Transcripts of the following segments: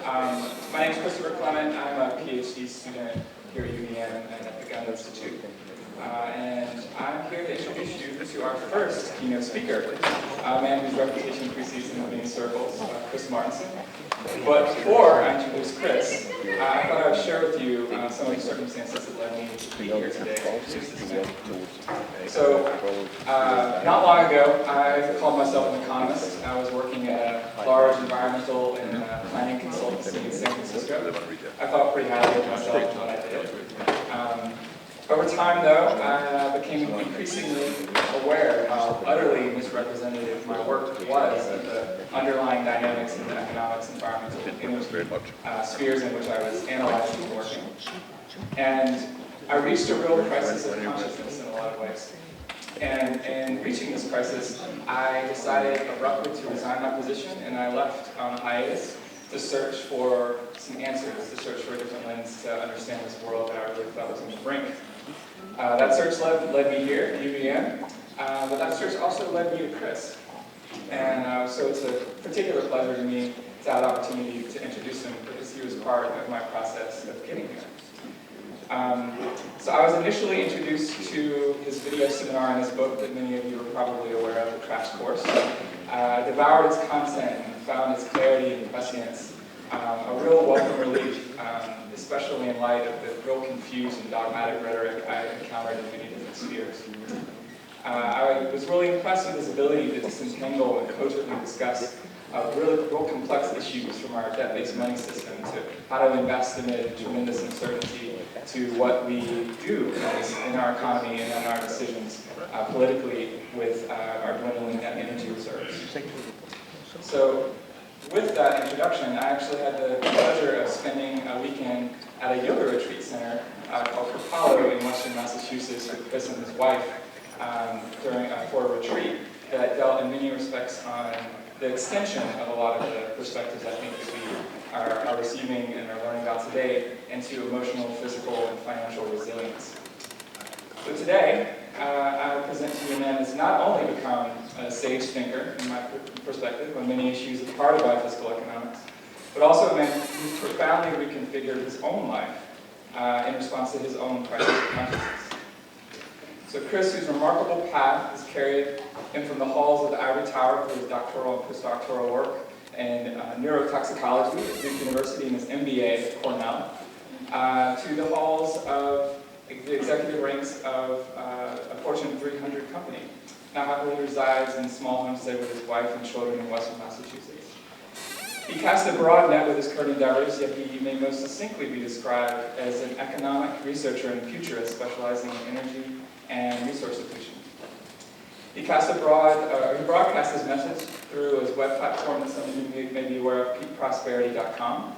My name is Christopher Clement. I'm a PhD student here at UVM and at the Gun Institute. And I'm here to introduce you to our first keynote speaker, a man whose reputation precedes him in many circles, Chris Martenson. But before I introduce Chris, I thought I would share with you some of the circumstances that led me to be here today to introduce this man. So, not long ago, I called myself an economist. I was working at a large environmental and planning consultancy in San Francisco. I thought pretty highly of myself and what I did. Over time, though, I became increasingly aware how utterly misrepresentative my work was of the underlying dynamics in the economics, environmental, and spheres in which I was analyzing and working. And I reached a real crisis of consciousness in a lot of ways. And in reaching this crisis, I decided abruptly to resign my position, and I left on a hiatus to search for some answers, to search for a different lens to understand this world that I really felt was on the brink. That search led me here at UVM, but that search also led me to Chris. And so it's a particular pleasure to me to have the opportunity to introduce him because he was part of my process of getting here. So I was initially introduced to his video seminar and his book that many of you are probably aware of, The Crash Course. Devoured its content and found its clarity and prescience a real welcome relief, especially in light of the real confused and dogmatic rhetoric I encountered in many different spheres. I was really impressed with his ability to disentangle and cogently discuss real complex issues from our debt-based money system to how to invest amid tremendous uncertainty to what we do in our economy and in our decisions politically with our dwindling net energy reserves. So, with that introduction, I actually had the pleasure of spending a weekend at a yoga retreat center called Kapalo in western Massachusetts with Chris and his wife for a retreat that dealt in many respects on the extension of a lot of the perspectives I think that we are receiving and are learning about today into emotional, physical, and financial resilience. So today, I will present to you a man that's not only become a sage thinker, in my perspective, on many issues as part of biophysical economics, but also a man who's profoundly reconfigured his own life in response to his own crisis of consciousness. So Chris, whose remarkable path has carried him from the halls of the Ivory Tower for his doctoral and postdoctoral work in neurotoxicology at Duke University and his MBA at Cornell, to the halls of the executive ranks of a Fortune 300 company. Now happily resides in a small homestead with his wife and children in western Massachusetts. He casts a broad net with his current endeavors, yet he may most succinctly be described as an economic researcher and futurist specializing in energy and resource depletion. He broadcasts his message through his web platform that some of you may be aware of, peakprosperity.com.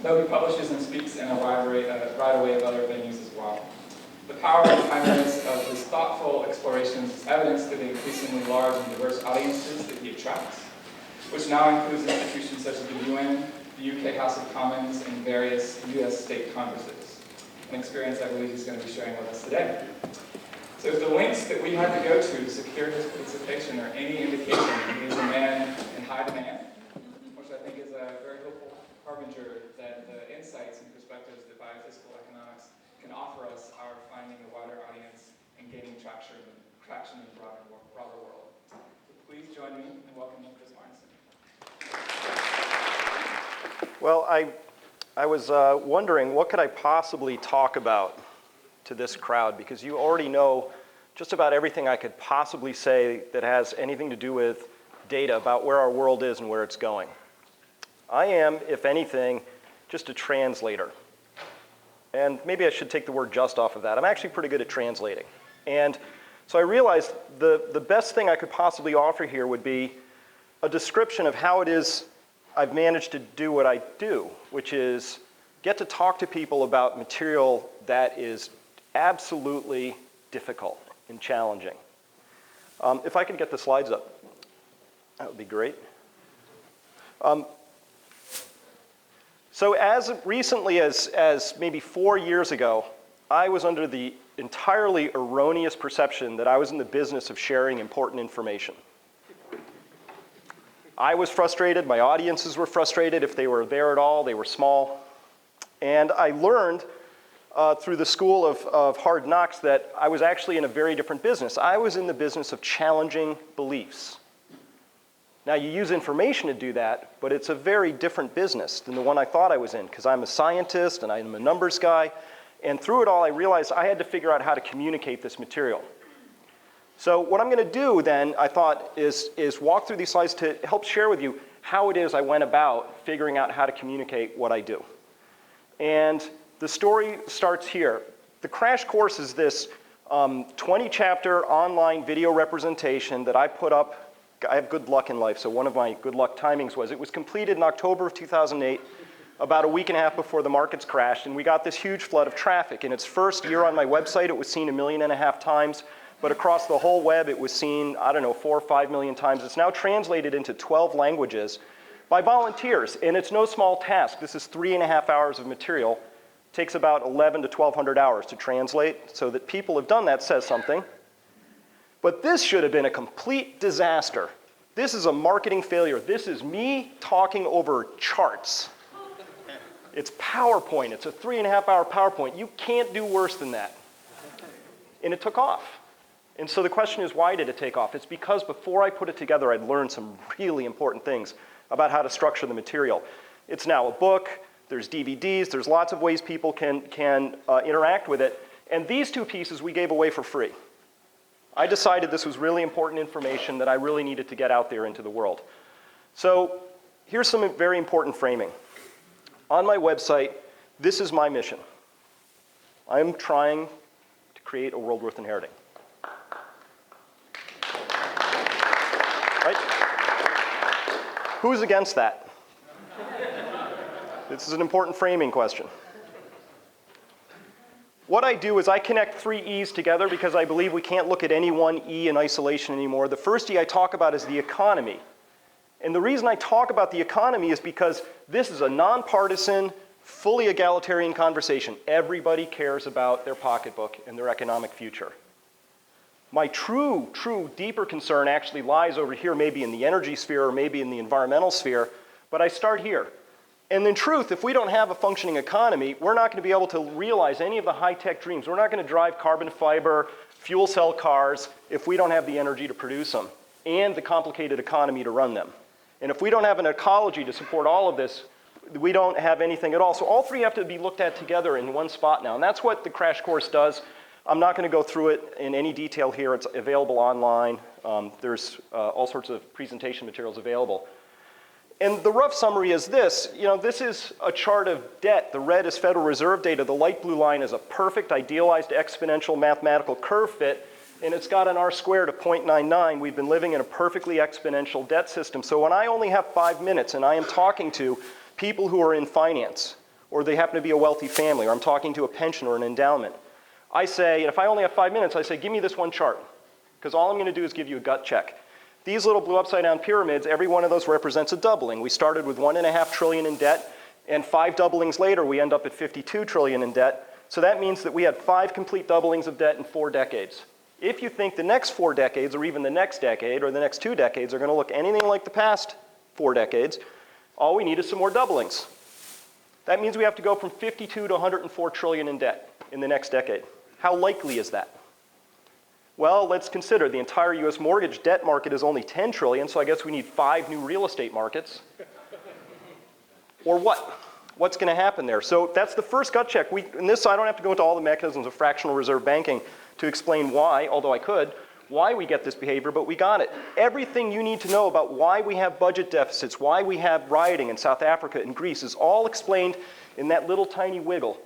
Though he publishes and speaks in a wide array of other venues as well. The power and timeliness of his thoughtful explorations is evidenced through the increasingly large and diverse audiences that he attracts, which now includes institutions such as the UN, the UK House of Commons, and various US state congresses. An experience I believe he's going to be sharing with us today. So if the links that we had to go to secure his participation are any indication that he is a man in high demand, which I think is a very hopeful harbinger that the insights and perspectives that biophysical economics can offer us are finding a wider audience and gaining traction in the broader world. So please join me in welcoming Chris Martenson. Well, I was wondering what could I possibly talk about to this crowd, because you already know just about everything I could possibly say that has anything to do with data about where our world is and where it's going. I am, if anything, just a translator. And maybe I should take the word just off of that. I'm actually pretty good at translating. And so I realized the best thing I could possibly offer here would be a description of how it is I've managed to do what I do, which is get to talk to people about material that is absolutely difficult and challenging. If I could get the slides up, that would be great. So as recently as maybe 4 years ago, I was under the entirely erroneous perception that I was in the business of sharing important information. I was frustrated, my audiences were frustrated. If they were there at all, they were small. And I learned through the school of hard knocks that I was actually in a very different business. I was in the business of challenging beliefs. Now, you use information to do that, but it's a very different business than the one I thought I was in, because I'm a scientist and I'm a numbers guy. And through it all, I realized I had to figure out how to communicate this material. So what I'm going to do then, I thought, is walk through these slides to help share with you how it is I went about figuring out how to communicate what I do. And the story starts here. The crash course is this 20-chapter online video representation that I put up. I have good luck in life, so one of my good luck timings was it was completed in October of 2008, about a week and a half before the markets crashed, and we got this huge flood of traffic. In its first year on my website, it was seen 1.5 million times, but across the whole web, it was seen, I don't know, 4 or 5 million times. It's now translated into 12 languages by volunteers, and it's no small task. This is 3.5 hours of material. It takes about 1,100 to 1,200 hours to translate, so that people have done that says something. But this should have been a complete disaster. This is a marketing failure. This is me talking over charts. It's PowerPoint. It's a 3.5-hour PowerPoint. You can't do worse than that. And it took off. And so the question is, why did it take off? It's because before I put it together, I'd learned some really important things about how to structure the material. It's now a book. There's DVDs. There's lots of ways people can interact with it. And these two pieces we gave away for free. I decided this was really important information that I really needed to get out there into the world. So here's some very important framing. On my website, this is my mission. I'm trying to create a world worth inheriting. Right? Who's against that? This is an important framing question. What I do is I connect 3 E's together because I believe we can't look at any one E in isolation anymore. The first E I talk about is the economy. And the reason I talk about the economy is because this is a nonpartisan, fully egalitarian conversation. Everybody cares about their pocketbook and their economic future. My true, deeper concern actually lies over here, maybe in the energy sphere or maybe in the environmental sphere, but I start here. And in truth, if we don't have a functioning economy, we're not going to be able to realize any of the high-tech dreams. We're not going to drive carbon fiber, fuel cell cars if we don't have the energy to produce them and the complicated economy to run them. And if we don't have an ecology to support all of this, we don't have anything at all. So all 3 have to be looked at together in one spot now. And that's what the crash course does. I'm not going to go through it in any detail here. It's available online. There's all sorts of presentation materials available. And the rough summary is this. This is a chart of debt. The red is Federal Reserve data. The light blue line is a perfect, idealized, exponential mathematical curve fit, and it's got an R squared of 0.99. We've been living in a perfectly exponential debt system. So when I only have 5 minutes and I am talking to people who are in finance, or they happen to be a wealthy family, or I'm talking to a pension or an endowment, I say, if I only have 5 minutes, I say, give me this one chart, because all I'm going to do is give you a gut check. These little blue upside-down pyramids, every one of those represents a doubling. We started with 1.5 trillion in debt, and 5 doublings later, we end up at 52 trillion in debt. So that means that we had 5 complete doublings of debt in 4 decades. If you think the next 4 decades, or even the next decade, or the next 2 decades are going to look anything like the past 4 decades, all we need is some more doublings. That means we have to go from 52 to 104 trillion in debt in the next decade. How likely is that? Well, let's consider the entire US mortgage debt market is only 10 trillion, so I guess we need 5 new real estate markets. Or what? What's going to happen there? So that's the first gut check. In this, I don't have to go into all the mechanisms of fractional reserve banking to explain why, although I could, why we get this behavior, but we got it. Everything you need to know about why we have budget deficits, why we have rioting in South Africa and Greece is all explained in that little tiny wiggle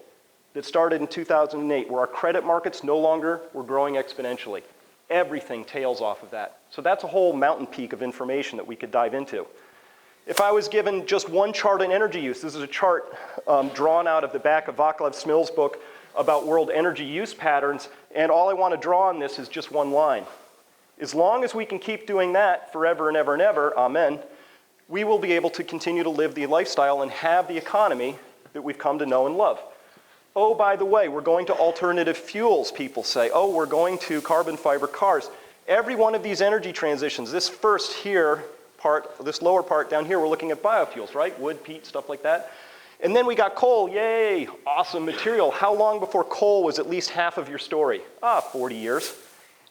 that started in 2008, where our credit markets no longer were growing exponentially. Everything tails off of that. So that's a whole mountain peak of information that we could dive into. If I was given just one chart on energy use, this is a chart drawn out of the back of Vaclav Smil's book about world energy use patterns, and all I want to draw on this is just one line. As long as we can keep doing that forever and ever and ever, amen, we will be able to continue to live the lifestyle and have the economy that we've come to know and love. Oh, by the way, we're going to alternative fuels, people say. Oh, we're going to carbon fiber cars. Every one of these energy transitions, this first here, this lower part down here, we're looking at biofuels, right? Wood, peat, stuff like that. And then we got coal, yay, awesome material. How long before coal was at least half of your story? 40 years.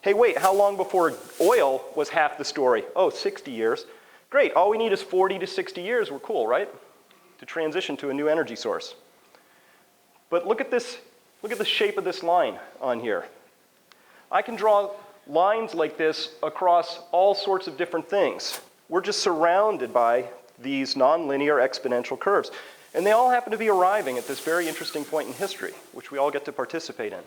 Hey, wait, how long before oil was half the story? 60 years. Great, all we need is 40 to 60 years, we're cool, right? To transition to a new energy source. But look at this, look at the shape of this line on here. I can draw lines like this across all sorts of different things. We're just surrounded by these nonlinear exponential curves. And they all happen to be arriving at this very interesting point in history, which we all get to participate in.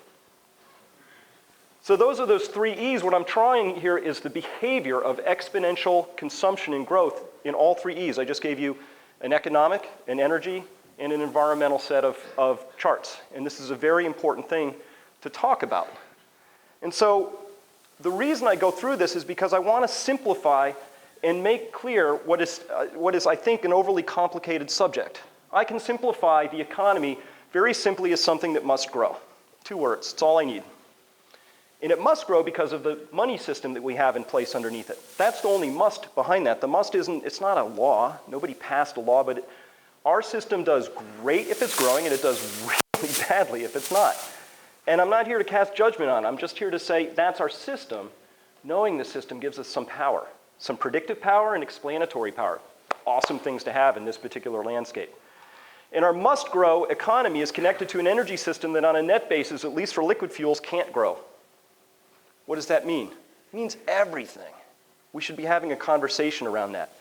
So those are those 3 E's. What I'm trying here is the behavior of exponential consumption and growth in all 3 E's. I just gave you an economic, an energy, and an environmental set of charts. And this is a very important thing to talk about. And so the reason I go through this is because I want to simplify and make clear what is, I think, an overly complicated subject. I can simplify the economy very simply as something that must grow. 2 words, it's all I need. And it must grow because of the money system that we have in place underneath it. That's the only must behind that. The must isn't, it's not a law. Nobody passed a law, but our system does great if it's growing, and it does really badly if it's not. And I'm not here to cast judgment on it. I'm just here to say that's our system. Knowing the system gives us some power, some predictive power and explanatory power. Awesome things to have in this particular landscape. And our must-grow economy is connected to an energy system that on a net basis, at least for liquid fuels, can't grow. What does that mean? It means everything. We should be having a conversation around that.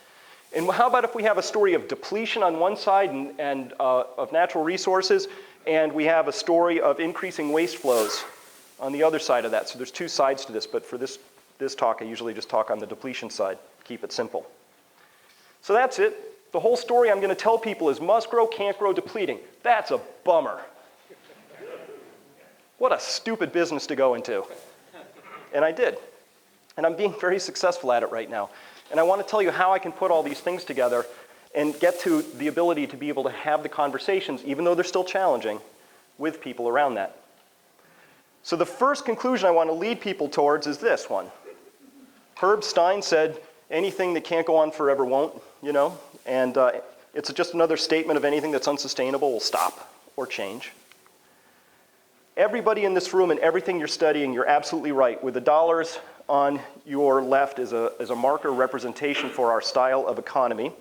And how about if we have a story of depletion on one side and of natural resources, and we have a story of increasing waste flows on the other side of that? So there's 2 sides to this, but for this talk, I usually just talk on the depletion side, keep it simple. So that's it. The whole story I'm going to tell people is must grow, can't grow, depleting. That's a bummer. What a stupid business to go into. And I did. And I'm being very successful at it right now. And I want to tell you how I can put all these things together and get to the ability to be able to have the conversations, even though they're still challenging, with people around that. So the first conclusion I want to lead people towards is this one. Herb Stein said, anything that can't go on forever won't, you know? And it's just another statement of anything that's unsustainable will stop or change. Everybody in this room and everything you're studying, you're absolutely right. With the dollars on your left is a marker representation for our style of economy,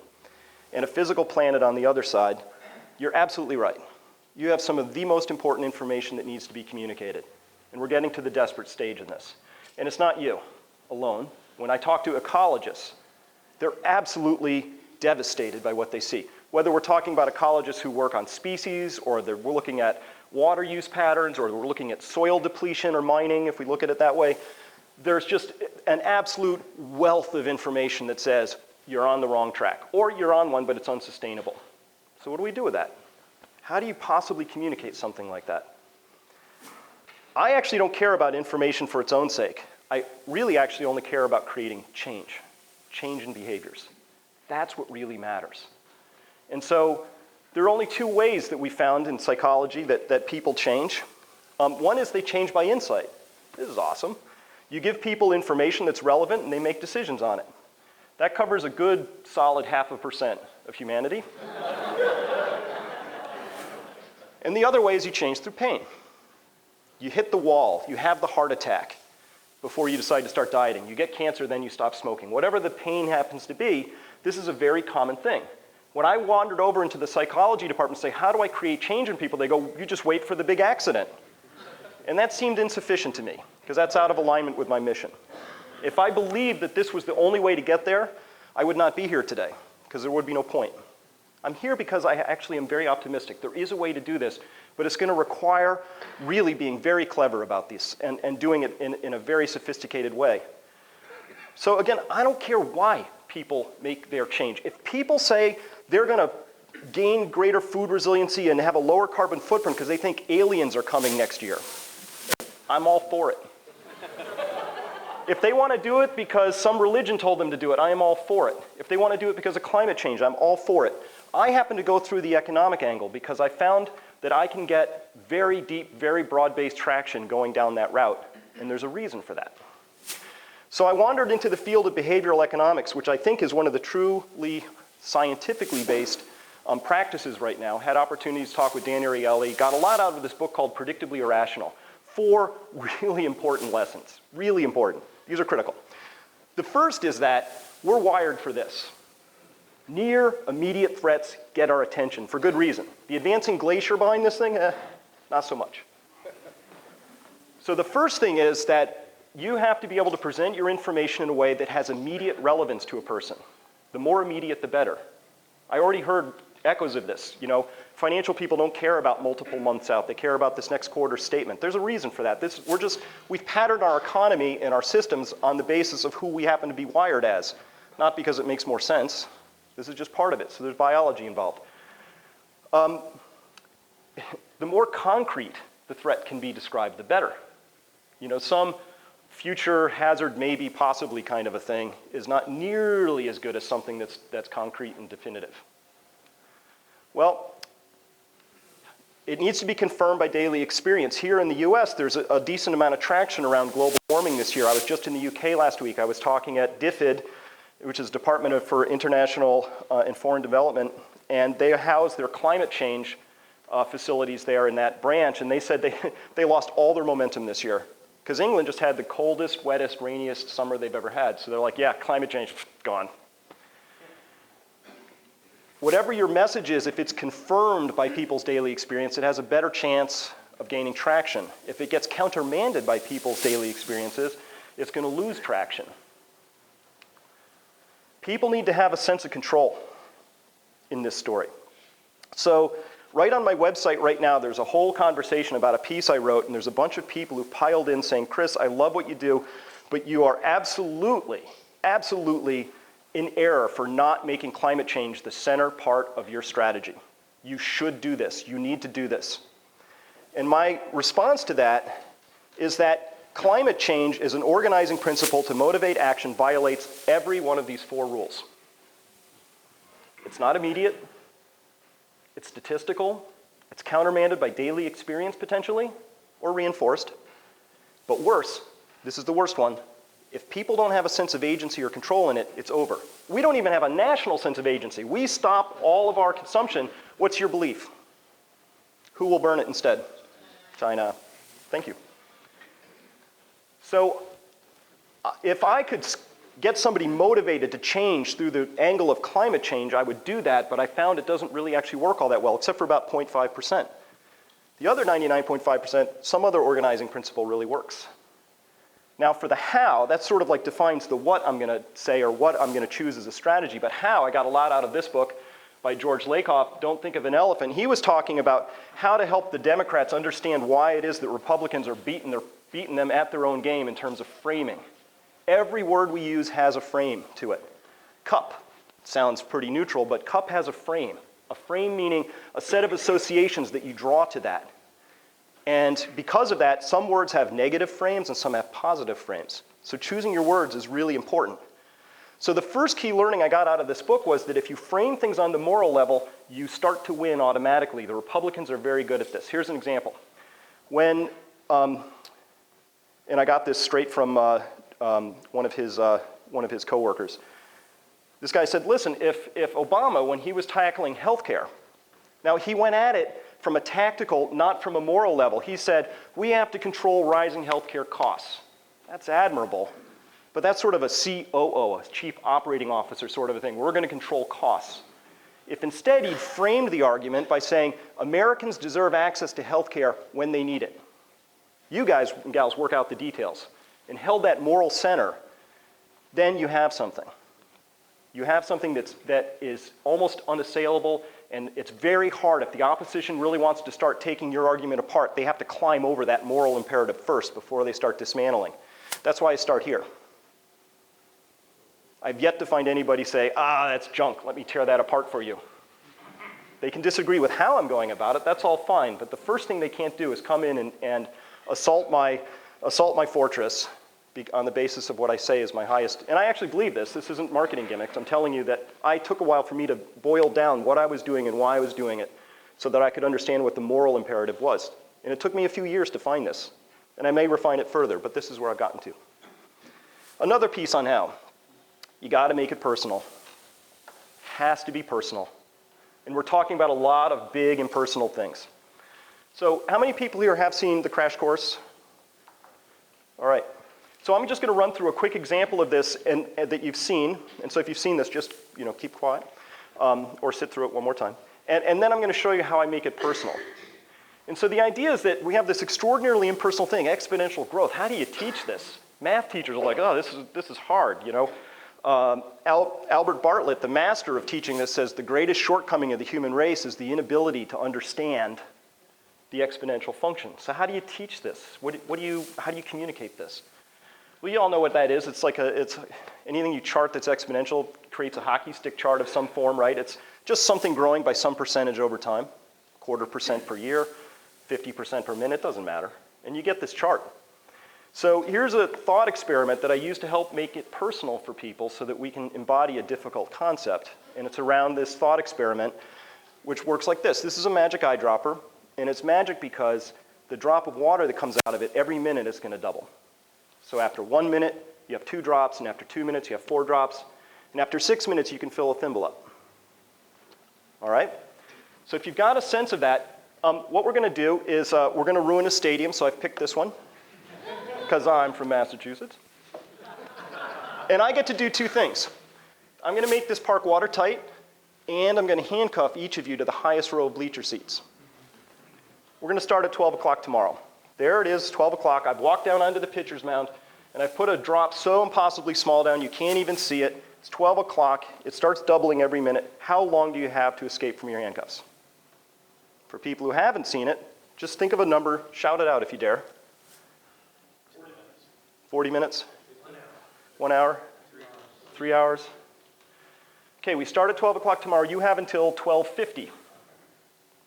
and a physical planet on the other side, you're absolutely right. You have some of the most important information that needs to be communicated. And we're getting to the desperate stage in this. And it's not you alone. When I talk to ecologists, they're absolutely devastated by what they see. Whether we're talking about ecologists who work on species, or we're looking at water use patterns, or we're looking at soil depletion or mining, if we look at it that way, there's just an absolute wealth of information that says you're on the wrong track, or you're on one, but it's unsustainable. So what do we do with that? How do you possibly communicate something like that? I actually don't care about information for its own sake. I really actually only care about creating change in behaviors. That's what really matters. And so there are only 2 ways that we found in psychology that people change. One is they change by insight. This is awesome. You give people information that's relevant and they make decisions on it. That covers a good solid 0.5% of humanity. And the other way is you change through pain. You hit the wall, you have the heart attack before you decide to start dieting. You get cancer, then you stop smoking. Whatever the pain happens to be, this is a very common thing. When I wandered over into the psychology department and say, how do I create change in people? They go, you just wait for the big accident. And that seemed insufficient to me, because that's out of alignment with my mission. If I believed that this was the only way to get there, I would not be here today, because there would be no point. I'm here because I actually am very optimistic. There is a way to do this, but it's going to require really being very clever about this and doing it in a very sophisticated way. So again, I don't care why people make their change. If people say they're going to gain greater food resiliency and have a lower carbon footprint because they think aliens are coming next year, I'm all for it. If they want to do it because some religion told them to do it, I am all for it. If they want to do it because of climate change, I'm all for it. I happen to go through the economic angle because I found that I can get very deep, very broad-based traction going down that route, and there's a reason for that. So I wandered into the field of behavioral economics, which I think is one of the truly scientifically based practices right now. Had opportunities to talk with Dan Ariely, got a lot out of this book called Predictably Irrational. 4 really important lessons, really important. These are critical. The first is that we're wired for this. Near immediate threats get our attention for good reason. The advancing glacier behind this thing, not so much. So the first thing is that you have to be able to present your information in a way that has immediate relevance to a person. The more immediate, the better. I already heard echoes of this. You know, financial people don't care about multiple months out. They care about this next quarter statement. There's a reason for that. We've patterned our economy and our systems on the basis of who we happen to be wired as, not because it makes more sense. This is just part of it, so there's biology involved. The more concrete the threat can be described, the better. You know, some future hazard, maybe, possibly kind of a thing is not nearly as good as something that's concrete and definitive. Well, it needs to be confirmed by daily experience. Here in the US, there's a decent amount of traction around global warming this year. I was just in the UK last week. I was talking at DFID, which is Department for International and Foreign Development, and they house their climate change facilities there in that branch, and they said they lost all their momentum this year. Because England just had the coldest, wettest, rainiest summer they've ever had. So they're like, yeah, climate change, gone. Whatever your message is, if it's confirmed by people's daily experience, it has a better chance of gaining traction. If it gets countermanded by people's daily experiences, it's going to lose traction. People need to have a sense of control in this story. So right on my website right now, there's a whole conversation about a piece I wrote, and there's a bunch of people who piled in saying, Chris, I love what you do, but you are absolutely, absolutely in error for not making climate change the center part of your strategy. You should do this. You need to do this. And my response to that is that climate change is an organizing principle to motivate action violates every one of these 4 rules. It's not immediate. It's statistical, it's countermanded by daily experience potentially, or reinforced. But worse, this is the worst one, if people don't have a sense of agency or control in it, it's over. We don't even have a national sense of agency. We stop all of our consumption. What's your belief? Who will burn it instead? China. Thank you. So if I could get somebody motivated to change through the angle of climate change, I would do that, but I found it doesn't really actually work all that well, except for about 0.5%. The other 99.5%, some other organizing principle really works. Now for the how, that sort of like defines the what I'm gonna say or what I'm gonna choose as a strategy, but how, I got a lot out of this book by George Lakoff, Don't Think of an Elephant. He was talking about how to help the Democrats understand why it is that Republicans are beating them at their own game in terms of framing. Every word we use has a frame to it. Cup sounds pretty neutral, but cup has a frame. A frame meaning a set of associations that you draw to that. And because of that, some words have negative frames and some have positive frames. So choosing your words is really important. So the first key learning I got out of this book was that if you frame things on the moral level, you start to win automatically. The Republicans are very good at this. Here's an example. When, and I got this straight from one of his coworkers. This guy said, listen, if Obama, when he was tackling healthcare, now he went at it from a tactical, not from a moral level. He said, we have to control rising healthcare costs. That's admirable, but that's sort of a COO, a chief operating officer sort of a thing. We're going to control costs. If instead he'd framed the argument by saying, Americans deserve access to healthcare when they need it. You guys and gals work out the details. And held that moral center, then you have something. You have something that is almost unassailable, and it's very hard. If the opposition really wants to start taking your argument apart, they have to climb over that moral imperative first before they start dismantling. That's why I start here. I've yet to find anybody say, that's junk, let me tear that apart for you. They can disagree with how I'm going about it, that's all fine, but the first thing they can't do is come in and assault my fortress on the basis of what I say is my highest. And I actually believe this. This isn't marketing gimmicks. I'm telling you that it took a while for me to boil down what I was doing and why I was doing it so that I could understand what the moral imperative was. And it took me a few years to find this. And I may refine it further, but this is where I've gotten to. Another piece on how. You got to make it personal. Has to be personal. And we're talking about a lot of big impersonal things. So how many people here have seen the crash course? All right. So I'm just going to run through a quick example of this and that you've seen. And so if you've seen this, just keep quiet or sit through it one more time. And then I'm going to show you how I make it personal. And so the idea is that we have this extraordinarily impersonal thing, exponential growth. How do you teach this? Math teachers are like, oh, this is hard, Albert Bartlett, the master of teaching this, says the greatest shortcoming of the human race is the inability to understand the exponential function. So how do you teach this? How do you communicate this? Well, you all know what that is. It's anything you chart that's exponential creates a hockey stick chart of some form, right? It's just something growing by some percentage over time, 0.25% per year, 50% per minute, doesn't matter. And you get this chart. So here's a thought experiment that I use to help make it personal for people so that we can embody a difficult concept. And it's around this thought experiment, which works like this. This is a magic eyedropper, and it's magic because the drop of water that comes out of it every minute is going to double. So after 1 minute, you have 2 drops, and after 2 minutes, you have 4 drops. And after 6 minutes, you can fill a thimble up. All right? So if you've got a sense of that, what we're going to do is we're going to ruin a stadium, so I've picked this one, because I'm from Massachusetts. And I get to do 2 things. I'm going to make this park watertight, and I'm going to handcuff each of you to the highest row of bleacher seats. We're going to start at 12 o'clock tomorrow. There it is, 12 o'clock. I've walked down onto the pitcher's mound, and I've put a drop so impossibly small down you can't even see it. It's 12 o'clock. It starts doubling every minute. How long do you have to escape from your handcuffs? For people who haven't seen it, just think of a number. Shout it out if you dare. 40 minutes. 40 minutes? 1 1 hour. hour? 3 hours? Okay, we start at 12 o'clock tomorrow. You have until 12:50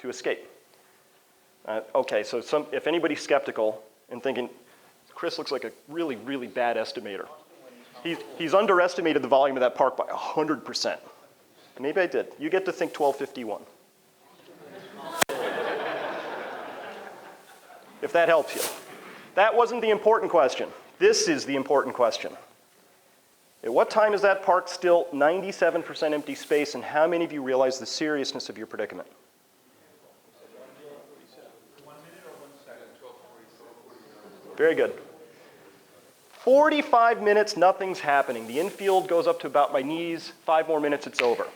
to escape. Okay, so if anybody's skeptical and thinking, Chris looks like a really, really bad estimator. He's underestimated the volume of that park by 100%. Maybe I did. You get to think 12:51. If that helps you. That wasn't the important question. This is the important question. At what time is that park still 97% empty space, and how many of you realize the seriousness of your predicament? 1 minute or 1 second? 12:40. Very good. 45 minutes, nothing's happening. The infield goes up to about my knees. 5 more minutes, it's over.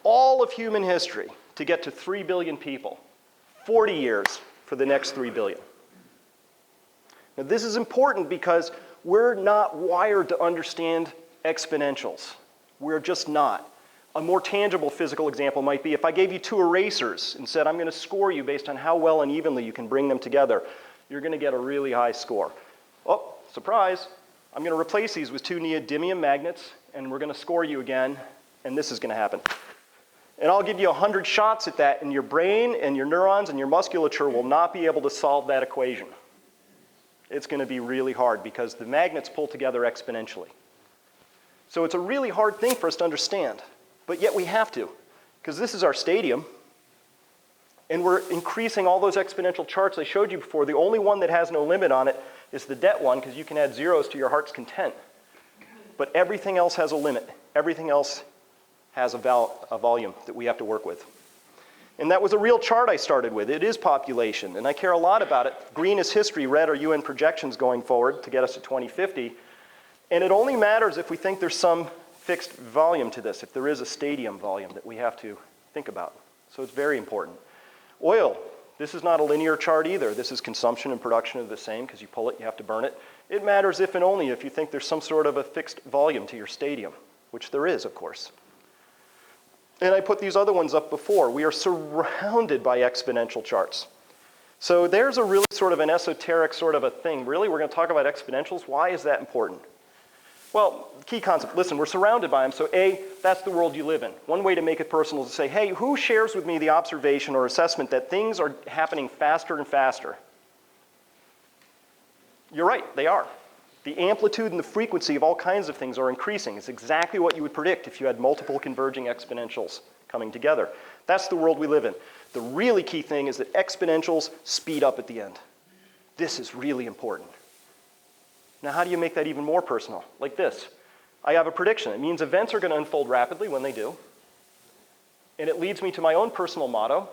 All of human history to get to 3 billion people. 40 years for the next 3 billion. Now this is important because we're not wired to understand exponentials. We're just not. A more tangible physical example might be if I gave you 2 erasers and said I'm going to score you based on how well and evenly you can bring them together, you're going to get a really high score. Oh, surprise, I'm going to replace these with 2 neodymium magnets, and we're going to score you again, and this is going to happen. And I'll give you 100 shots at that, and your brain and your neurons and your musculature will not be able to solve that equation. It's going to be really hard because the magnets pull together exponentially. So it's a really hard thing for us to understand, but yet we have to, because this is our stadium, and we're increasing all those exponential charts I showed you before. The only one that has no limit on it is the debt one, because you can add zeros to your heart's content. But everything else has a limit. Everything else has a volume that we have to work with. And that was a real chart I started with. It is population, and I care a lot about it. Green is history, red are UN projections going forward to get us to 2050. And it only matters if we think there's some fixed volume to this, if there is a stadium volume that we have to think about. So it's very important. Oil, this is not a linear chart either. This is consumption and production are the same because you pull it, you have to burn it. It matters if and only if you think there's some sort of a fixed volume to your stadium, which there is, of course. And I put these other ones up before. We are surrounded by exponential charts. So there's a really sort of an esoteric sort of a thing. Really, we're going to talk about exponentials. Why is that important? Well, key concept, listen, we're surrounded by them, so A, that's the world you live in. One way to make it personal is to say, hey, who shares with me the observation or assessment that things are happening faster and faster? You're right, they are. The amplitude and the frequency of all kinds of things are increasing. It's exactly what you would predict if you had multiple converging exponentials coming together. That's the world we live in. The really key thing is that exponentials speed up at the end. This is really important. Now, how do you make that even more personal? Like this. I have a prediction. It means events are going to unfold rapidly when they do. And it leads me to my own personal motto,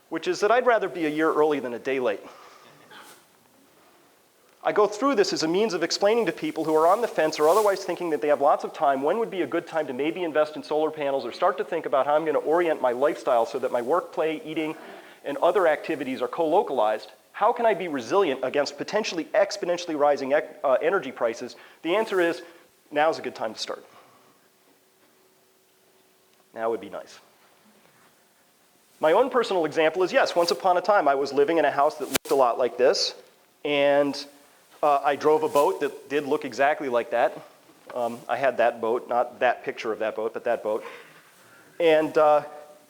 which is that I'd rather be a year early than a day late. I go through this as a means of explaining to people who are on the fence or otherwise thinking that they have lots of time, when would be a good time to maybe invest in solar panels or start to think about how I'm going to orient my lifestyle so that my work, play, eating, and other activities are co-localized. How can I be resilient against potentially exponentially rising energy prices? The answer is, now's a good time to start. Now would be nice. My own personal example is, yes, once upon a time I was living in a house that looked a lot like this, and I drove a boat that did look exactly like that. I had that boat, not that picture of that boat, but that boat. And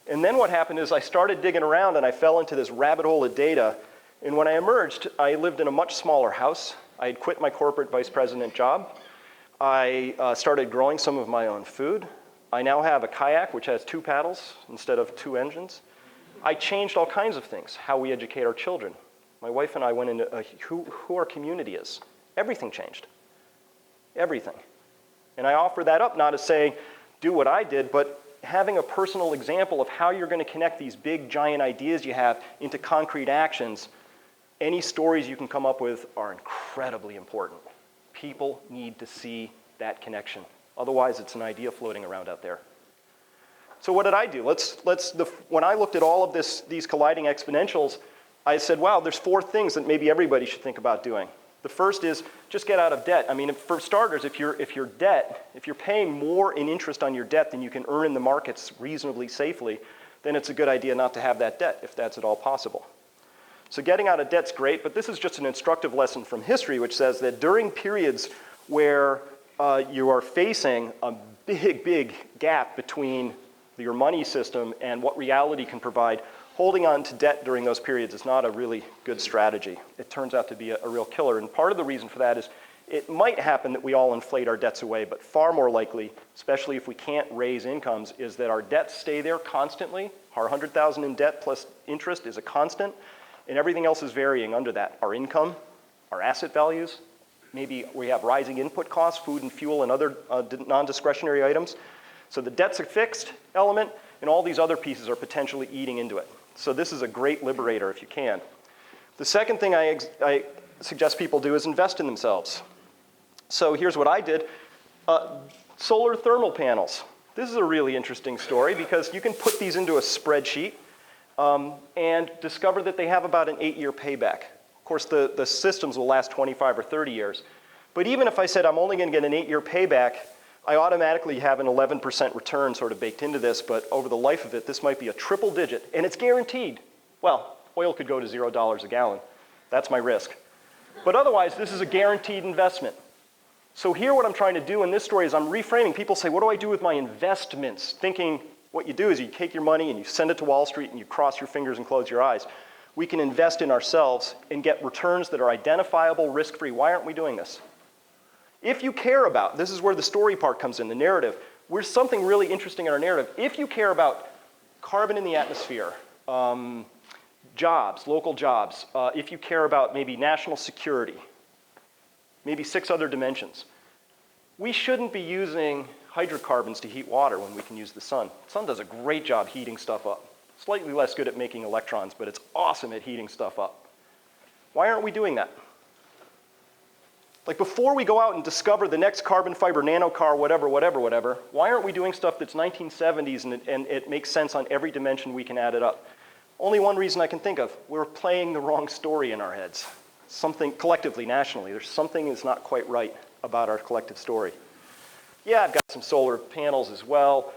then what happened is I started digging around and I fell into this rabbit hole of data. And when I emerged, I lived in a much smaller house. I had quit my corporate vice president job. I started growing some of my own food. I now have a kayak which has 2 paddles instead of 2 engines. I changed all kinds of things, how we educate our children. My wife and I went into who our community is. Everything changed. Everything. And I offer that up not as saying, do what I did, but having a personal example of how you're going to connect these big, giant ideas you have into concrete actions. Any stories you can come up with are incredibly important. People need to see that connection. Otherwise, it's an idea floating around out there. So what did I do? When I looked at all of these colliding exponentials, I said, wow, there's 4 things that maybe everybody should think about doing. The first is just get out of debt. I mean, for starters, if you're paying more in interest on your debt than you can earn in the markets reasonably safely, then it's a good idea not to have that debt if that's at all possible. So getting out of debt's great, but this is just an instructive lesson from history which says that during periods where you are facing a big, big gap between your money system and what reality can provide, holding on to debt during those periods is not a really good strategy. It turns out to be a real killer, and part of the reason for that is it might happen that we all inflate our debts away, but far more likely, especially if we can't raise incomes, is that our debts stay there constantly. Our $100,000 in debt plus interest is a constant, and everything else is varying under that. Our income, our asset values, maybe we have rising input costs, food and fuel and other non-discretionary items. So the debt's a fixed element, and all these other pieces are potentially eating into it. So this is a great liberator if you can. The second thing I suggest people do is invest in themselves. So here's what I did. Solar thermal panels. This is a really interesting story because you can put these into a spreadsheet and discover that they have about an 8-year payback. Of course, the systems will last 25 or 30 years. But even if I said I'm only going to get an 8-year payback, I automatically have an 11% return sort of baked into this, but over the life of it, this might be a triple digit, and it's guaranteed. Well, oil could go to $0 a gallon. That's my risk. But otherwise, this is a guaranteed investment. So here what I'm trying to do in this story is I'm reframing. People say, what do I do with my investments? Thinking what you do is you take your money and you send it to Wall Street and you cross your fingers and close your eyes. We can invest in ourselves and get returns that are identifiable, risk-free. Why aren't we doing this? If you care about, this is where the story part comes in, the narrative. There's something really interesting in our narrative. If you care about carbon in the atmosphere, jobs, local jobs, if you care about maybe national security, maybe 6 other dimensions, we shouldn't be using hydrocarbons to heat water when we can use the sun. The sun does a great job heating stuff up. Slightly less good at making electrons, but it's awesome at heating stuff up. Why aren't we doing that? Like before we go out and discover the next carbon fiber nano car, whatever, why aren't we doing stuff that's 1970s and it makes sense on every dimension we can add it up? Only one reason I can think of, we're playing the wrong story in our heads. Something collectively, nationally, there's something that's not quite right about our collective story. Yeah, I've got some solar panels as well.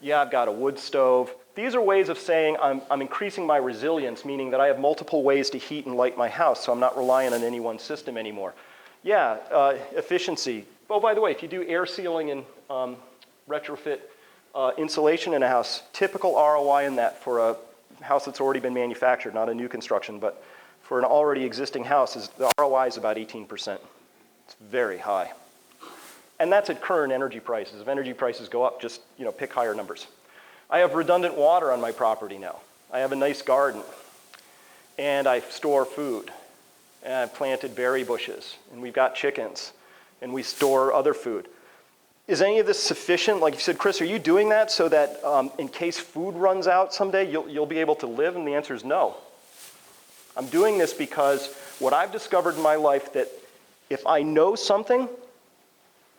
Yeah, I've got a wood stove. These are ways of saying I'm increasing my resilience, meaning that I have multiple ways to heat and light my house, so I'm not relying on any one system anymore. Yeah, efficiency. Oh, by the way, if you do air sealing and retrofit insulation in a house, typical ROI in that for a house that's already been manufactured, not a new construction, but for an already existing house, the ROI is about 18%. It's very high. And that's at current energy prices. If energy prices go up, just pick higher numbers. I have redundant water on my property now. I have a nice garden. And I store food. and I've planted berry bushes, and we've got chickens, and we store other food. Is any of this sufficient? Like you said, Chris, are you doing that so that in case food runs out someday, you'll be able to live? And the answer is no. I'm doing this because what I've discovered in my life that if I know something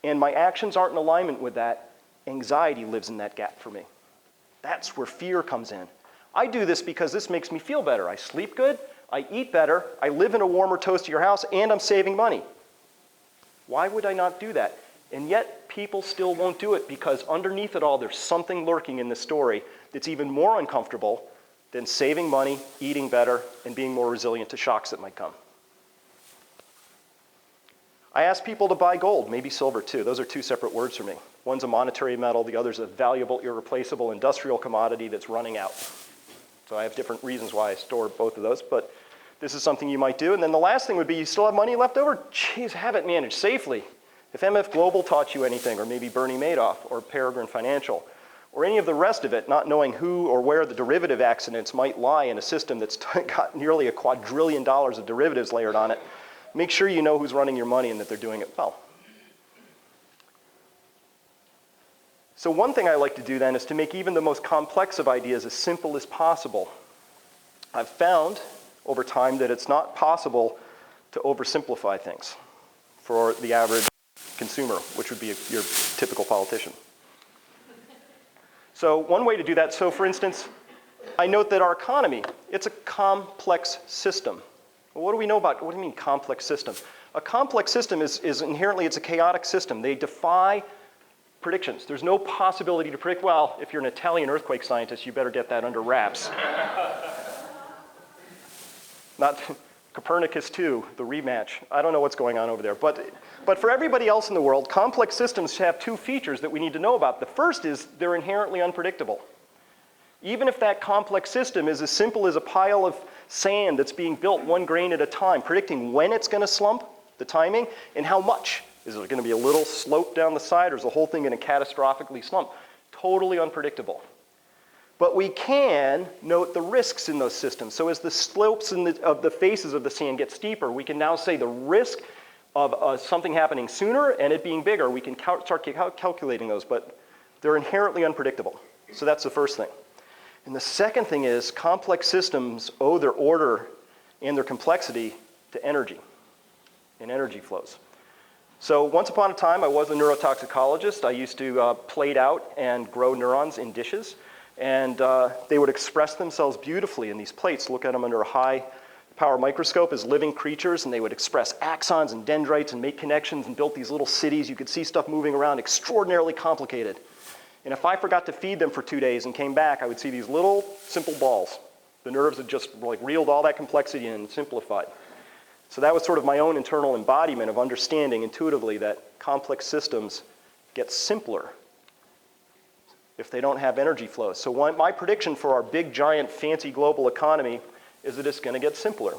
and my actions aren't in alignment with that, anxiety lives in that gap for me. That's where fear comes in. I do this because this makes me feel better. I sleep good, I eat better, I live in a warmer, toastier house, and I'm saving money. Why would I not do that? And yet, people still won't do it because underneath it all, there's something lurking in the story that's even more uncomfortable than saving money, eating better, and being more resilient to shocks that might come. I ask people to buy gold, maybe silver too. Those are two separate words for me. One's a monetary metal, the other's a valuable, irreplaceable industrial commodity that's running out. So I have different reasons why I store both of those, but this is something you might do. And then the last thing would be, you still have money left over? Geez, have it managed safely. If MF Global taught you anything, or maybe Bernie Madoff, or Peregrine Financial, or any of the rest of it, not knowing who or where the derivative accidents might lie in a system that's got nearly $1 quadrillion of derivatives layered on it, make sure you know who's running your money and that they're doing it well. So one thing I like to do then is to make even the most complex of ideas as simple as possible. I've found over time that it's not possible to oversimplify things for the average consumer, which would be your typical politician. So one way to do that, so for instance, I note that our economy, it's a complex system. Well, what do we know about, what do you mean complex system? A complex system is inherently, it's a chaotic system. They defy predictions. There's no possibility to predict, well, if you're an Italian earthquake scientist, you better get that under wraps. Not Copernicus 2, the rematch. I don't know what's going on over there. But for everybody else in the world, complex systems have two features that we need to know about. The first is they're inherently unpredictable. Even if that complex system is as simple as a pile of sand that's being built one grain at a time, predicting when it's going to slump, the timing, and how much. Is there going to be a little slope down the side, or is the whole thing going to catastrophically slump? Totally unpredictable. But we can note the risks in those systems. So as the slopes of the faces of the sand get steeper, we can now say the risk of something happening sooner and it being bigger. We can start calculating those, but they're inherently unpredictable. So that's the first thing. And the second thing is complex systems owe their order and their complexity to energy and energy flows. So once upon a time, I was a neurotoxicologist. I used to plate out and grow neurons in dishes. And they would express themselves beautifully in these plates. Look at them under a high power microscope as living creatures, and they would express axons and dendrites and make connections and built these little cities. You could see stuff moving around, extraordinarily complicated. And if I forgot to feed them for 2 days and came back, I would see these little simple balls. The nerves had just like reeled all that complexity in and simplified. So that was sort of my own internal embodiment of understanding intuitively that complex systems get simpler if they don't have energy flows. So my prediction for our big, giant, fancy global economy is that it's going to get simpler.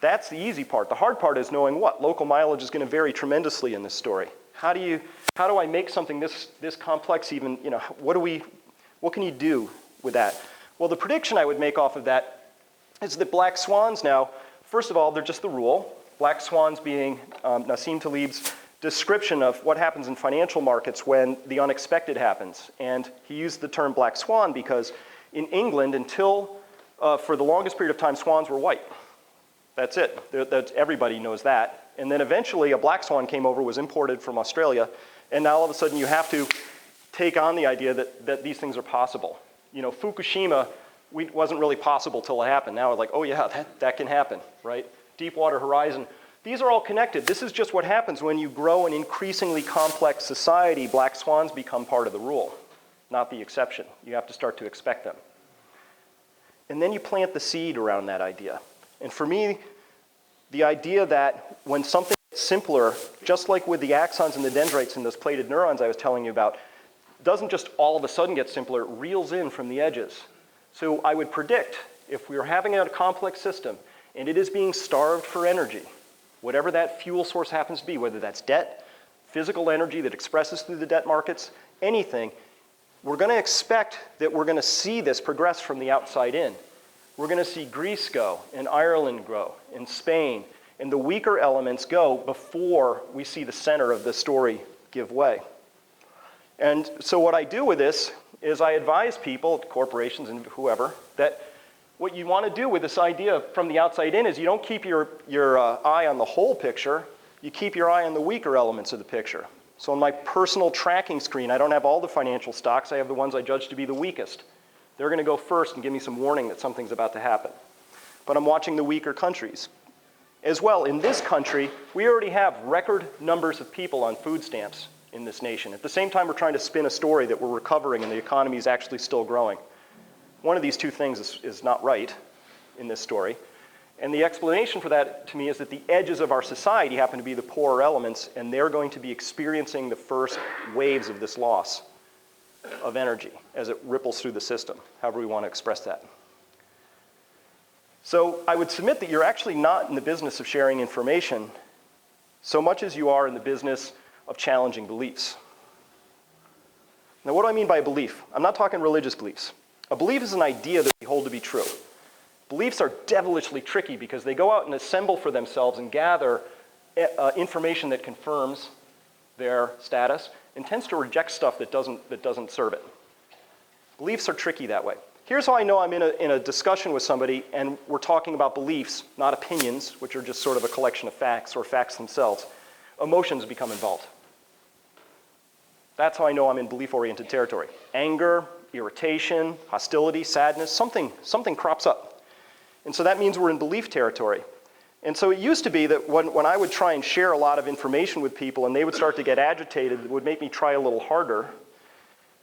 That's the easy part. The hard part is knowing what? Local mileage is going to vary tremendously in this story. How do I make something this complex even, what can you do with that? Well, the prediction I would make off of that is that black swans now, first of all, they're just the rule. Black swans being Nassim Taleb's description of what happens in financial markets when the unexpected happens. And he used the term black swan because in England, until for the longest period of time, swans were white. That's it. Everybody knows that. And then eventually a black swan came over, was imported from Australia, and now all of a sudden you have to take on the idea that these things are possible. Fukushima wasn't really possible till it happened. Now we're like, oh yeah, that can happen, right? Deepwater Horizon. These are all connected. This is just what happens when you grow an increasingly complex society. Black swans become part of the rule, not the exception. You have to start to expect them. And then you plant the seed around that idea. And for me, the idea that when something is simpler, just like with the axons and the dendrites in those plated neurons I was telling you about, doesn't just all of a sudden get simpler, it reels in from the edges. So I would predict if we are having a complex system and it is being starved for energy, whatever that fuel source happens to be, whether that's debt, physical energy that expresses through the debt markets, anything, we're going to expect that we're going to see this progress from the outside in. We're going to see Greece go, and Ireland grow, and Spain, and the weaker elements go before we see the center of the story give way. And so what I do with this is I advise people, corporations and whoever, that what you want to do with this idea from the outside in is you don't keep your eye on the whole picture, you keep your eye on the weaker elements of the picture. So on my personal tracking screen, I don't have all the financial stocks, I have the ones I judge to be the weakest. They're going to go first and give me some warning that something's about to happen. But I'm watching the weaker countries. As well, in this country, we already have record numbers of people on food stamps in this nation. At the same time, we're trying to spin a story that we're recovering and the economy is actually still growing. One of these two things is not right in this story. And the explanation for that, to me, is that the edges of our society happen to be the poorer elements, and they're going to be experiencing the first waves of this loss of energy as it ripples through the system, however we want to express that. So I would submit that you're actually not in the business of sharing information so much as you are in the business of challenging beliefs. Now, what do I mean by belief? I'm not talking religious beliefs. A belief is an idea that we hold to be true. Beliefs are devilishly tricky because they go out and assemble for themselves and gather information that confirms their status and tends to reject stuff that doesn't serve it. Beliefs are tricky that way. Here's how I know I'm in a discussion with somebody and we're talking about beliefs, not opinions, which are just sort of a collection of facts or facts themselves. Emotions become involved. That's how I know I'm in belief-oriented territory. Anger, irritation, hostility, sadness, something crops up. And so that means we're in belief territory. And so it used to be that when I would try and share a lot of information with people and they would start to get agitated, it would make me try a little harder.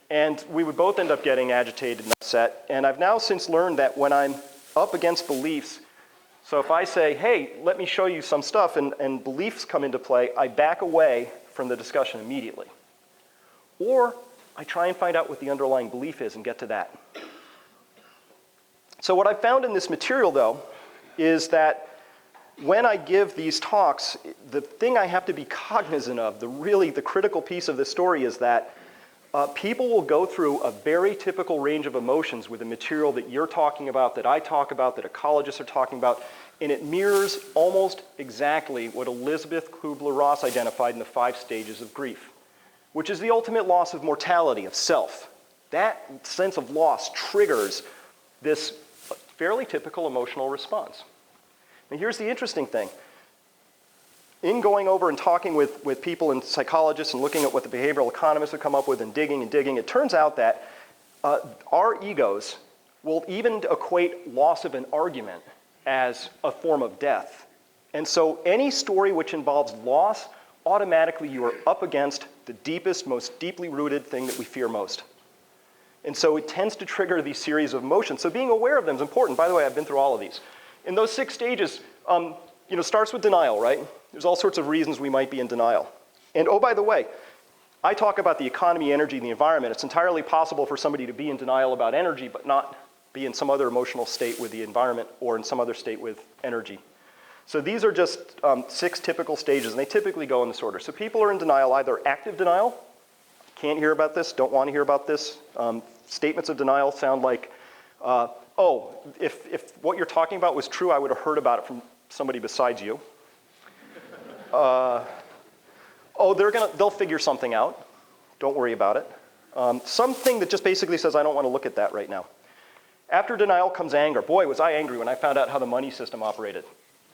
And we would both end up getting agitated and upset. And I've now since learned that when I'm up against beliefs, so if I say, hey, let me show you some stuff, and beliefs come into play, I back away from the discussion immediately. Or I try and find out what the underlying belief is and get to that. So what I found in this material, though, is that when I give these talks, the thing I have to be cognizant of, the critical piece of this story is that people will go through a very typical range of emotions with the material that you're talking about, that I talk about, that ecologists are talking about, and it mirrors almost exactly what Elizabeth Kubler-Ross identified in the 5 stages of grief, which is the ultimate loss of mortality, of self. That sense of loss triggers this fairly typical emotional response. And here's the interesting thing. In going over and talking with people and psychologists and looking at what the behavioral economists have come up with and digging, it turns out that our egos will even equate loss of an argument as a form of death. And so any story which involves loss, automatically you are up against the deepest, most deeply rooted thing that we fear most. And so it tends to trigger these series of emotions. So being aware of them is important. By the way, I've been through all of these. In those 6 stages, starts with denial, right? There's all sorts of reasons we might be in denial. And oh, by the way, I talk about the economy, energy, and the environment. It's entirely possible for somebody to be in denial about energy, but not be in some other emotional state with the environment or in some other state with energy. So these are just 6 typical stages, and they typically go in this order. So people are in denial, either active denial, can't hear about this, don't want to hear about this. Statements of denial sound like, if what you're talking about was true, I would have heard about it from somebody besides you. They'll figure something out. Don't worry about it. Something that just basically says, I don't want to look at that right now. After denial comes anger. Boy, was I angry when I found out how the money system operated.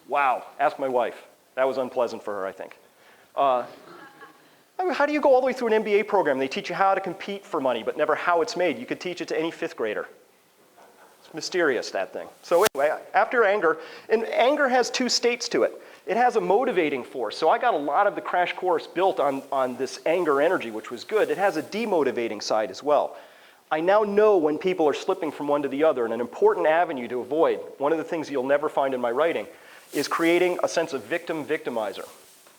Wow, ask my wife. That was unpleasant for her, I think. How do you go all the way through an MBA program? They teach you how to compete for money, but never how it's made. You could teach it to any 5th grader. It's mysterious, that thing. So anyway, after anger, and anger has 2 states to it. It has a motivating force. So I got a lot of the crash course built on this anger energy, which was good. It has a demotivating side as well. I now know when people are slipping from one to the other, and an important avenue to avoid, one of the things you'll never find in my writing, is creating a sense of victim-victimizer.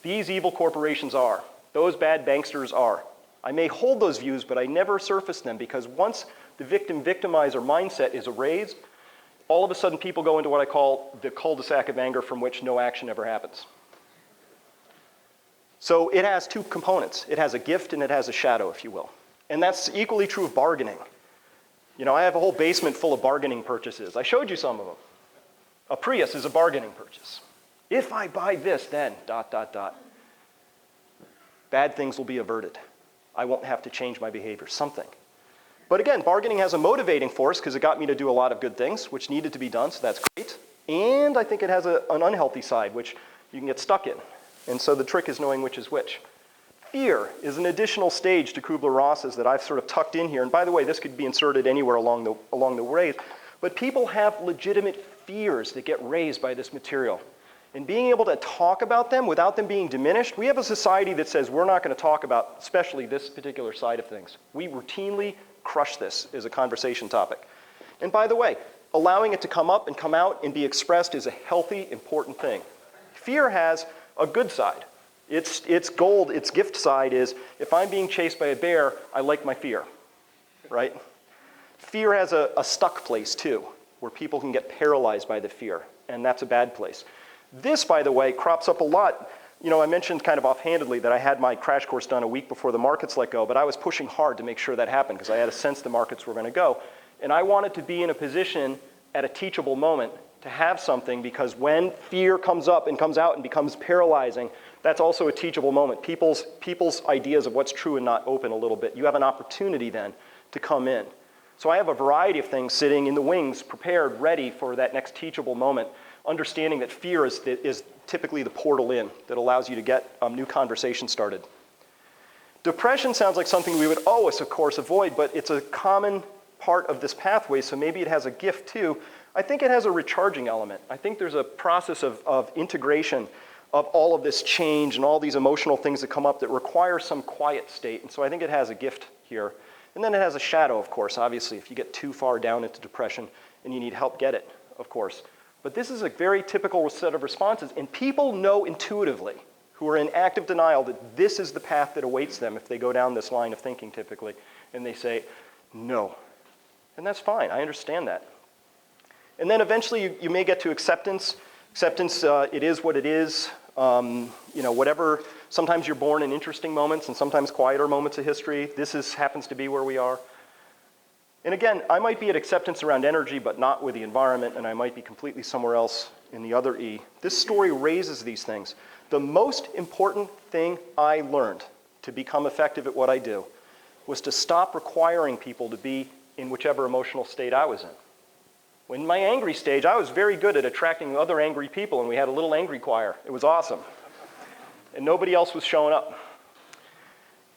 These evil corporations are. Those bad banksters are. I may hold those views, but I never surface them because once the victim-victimizer mindset is erased, all of a sudden people go into what I call the cul-de-sac of anger from which no action ever happens. So it has 2 components. It has a gift and it has a shadow, if you will. And that's equally true of bargaining. You know, I have a whole basement full of bargaining purchases. I showed you some of them. A Prius is a bargaining purchase. If I buy this, then ... Bad things will be averted. I won't have to change my behavior, something. But again, bargaining has a motivating force because it got me to do a lot of good things, which needed to be done, so that's great. And I think it has an unhealthy side, which you can get stuck in. And so the trick is knowing which is which. Fear is an additional stage to Kubler-Ross's that I've sort of tucked in here. And by the way, this could be inserted anywhere along the way. But people have legitimate fears that get raised by this material. And being able to talk about them without them being diminished, we have a society that says we're not going to talk about, especially this particular side of things. We routinely crush this as a conversation topic. And by the way, allowing it to come up and come out and be expressed is a healthy, important thing. Fear has a good side. Its gold, its gift side is, if I'm being chased by a bear, I like my fear, right? Fear has a stuck place too, where people can get paralyzed by the fear, and that's a bad place. This, by the way, crops up a lot. You know, I mentioned kind of offhandedly that I had my crash course done a week before the markets let go, but I was pushing hard to make sure that happened because I had a sense the markets were going to go. And I wanted to be in a position at a teachable moment to have something, because when fear comes up and comes out and becomes paralyzing, that's also a teachable moment. People's ideas of what's true and not open a little bit. You have an opportunity then to come in. So I have a variety of things sitting in the wings, prepared, ready for that next teachable moment, understanding that fear is typically the portal in that allows you to get new conversation started. Depression sounds like something we would always, of course, avoid, but it's a common part of this pathway, so maybe it has a gift too. I think it has a recharging element. I think there's a process of integration of all of this change and all these emotional things that come up that require some quiet state, and so I think it has a gift here. And then it has a shadow, of course, obviously. If you get too far down into depression and you need help, get it, of course. But this is a very typical set of responses, and people know intuitively, who are in active denial, that this is the path that awaits them if they go down this line of thinking typically, and they say, no. And that's fine, I understand that. And then eventually you may get to acceptance. Acceptance, it is what it is. You know, whatever, sometimes you're born in interesting moments and sometimes quieter moments of history. This happens to be where we are. And again, I might be at acceptance around energy, but not with the environment, and I might be completely somewhere else in the other E. This story raises these things. The most important thing I learned to become effective at what I do was to stop requiring people to be in whichever emotional state I was in. In my angry stage, I was very good at attracting other angry people, and we had a little angry choir. It was awesome. And nobody else was showing up.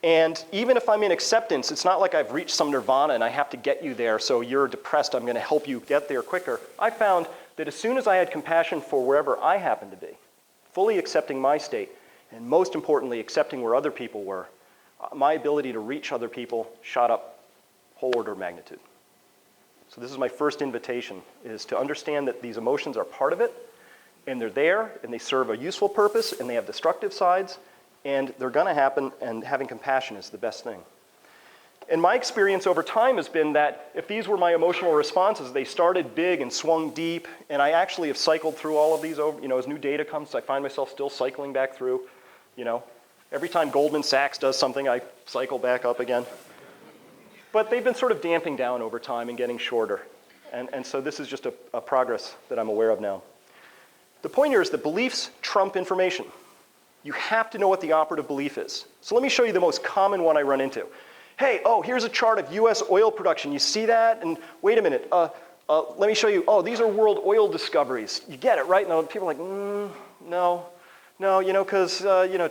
And even if I'm in acceptance, it's not like I've reached some nirvana and I have to get you there, so you're depressed, I'm going to help you get there quicker. I found that as soon as I had compassion for wherever I happened to be, fully accepting my state, and most importantly, accepting where other people were, my ability to reach other people shot up whole order of magnitude. So this is my first invitation, is to understand that these emotions are part of it, and they're there, and they serve a useful purpose, and they have destructive sides, and they're going to happen, and having compassion is the best thing. And my experience over time has been that if these were my emotional responses, they started big and swung deep, and I actually have cycled through all of these over, as new data comes, I find myself still cycling back through, Every time Goldman Sachs does something, I cycle back up again. But they've been sort of damping down over time and getting shorter. And so this is just a progress that I'm aware of now. The point here is that beliefs trump information. You have to know what the operative belief is. So let me show you the most common one I run into. Hey, here's a chart of US oil production. You see that? And wait a minute, let me show you, these are world oil discoveries. You get it, right? And people are like, no, because,